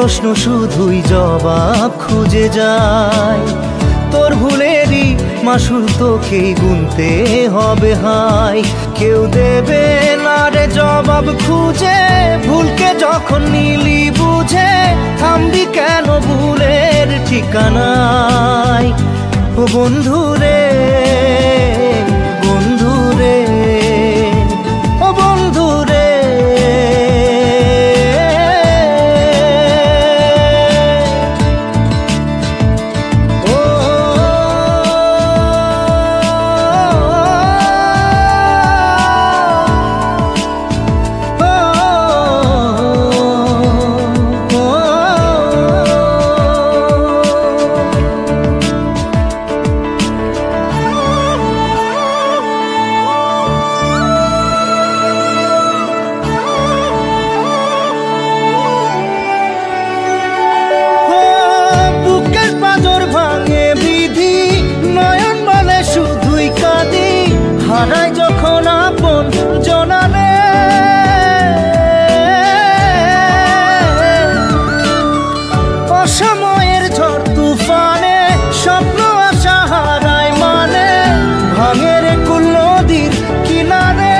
প্রশ্ন শুধুই জবাব খুঁজে যায়। তোর ভুলেরই মাসুল তোকেই গুনতে হবে হায়। কেউ দেবে না রে জবাব খুঁজে, ভুলকে যখন নিলি বুঝে থামবি কেন ভুলের ঠিকানায়। ও বন্ধু রে, বন্ধু রে, ও বন্ধু রে। হারাই যখন আপন জনারে, অসময়ের ঝড় তুফানে স্বপ্ন আশা হারায় মানে, ভাঙের কুল নদীর কিনারে।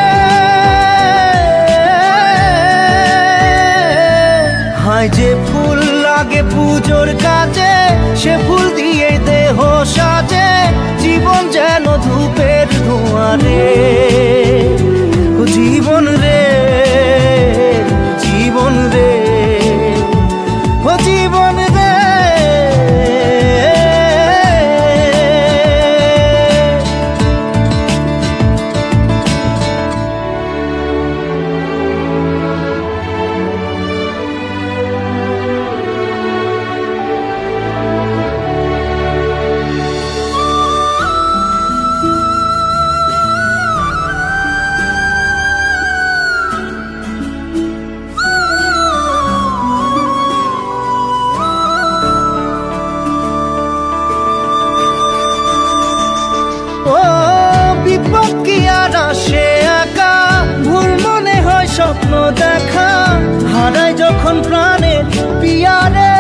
হায় যে ফুল লাগে পুজোর কাজে, সে ফুল দিয়ে দেহ সাজে, জীবন যেন ধূপের ধোঁয়ারে। ও জীবন রে, জীবন রে, ও জীবন রে। ও বিপদ কি আর আসে একা, ভুল মনে হয় স্বপ্ন দেখা, হারাই যখন প্রাণের পিয়ারে।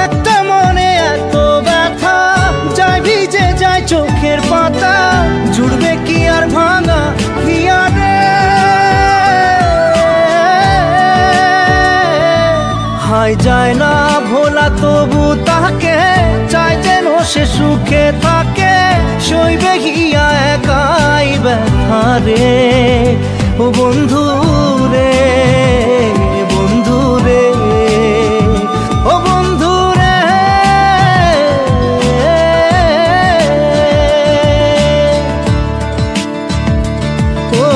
একটা মনে এত ব্যথা, যায় ভিজে যায় চোখের পাতা, জুড়বে কি আর ভাঙা হিয়ারে। হায় যায় না ভোলা তবু তাকে, চাই যেন সে সুখে থাকে, সইবে গিয়া একাই ব্যথা রে। ও বন্ধু রে, বন্ধু রে, ও বন্ধু রে। ও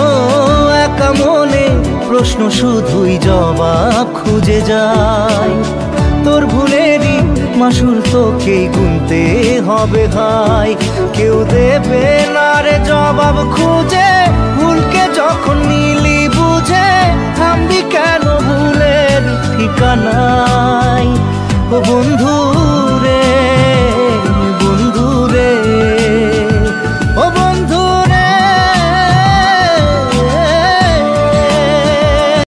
একা মনে প্রশ্ন শুধুই জবাব খুঁজে যায়। তোর ভুলেরই মাসুল তোকেই গুনতে হবে হায়। কেউ দেবে না রে জবাব খুঁজে,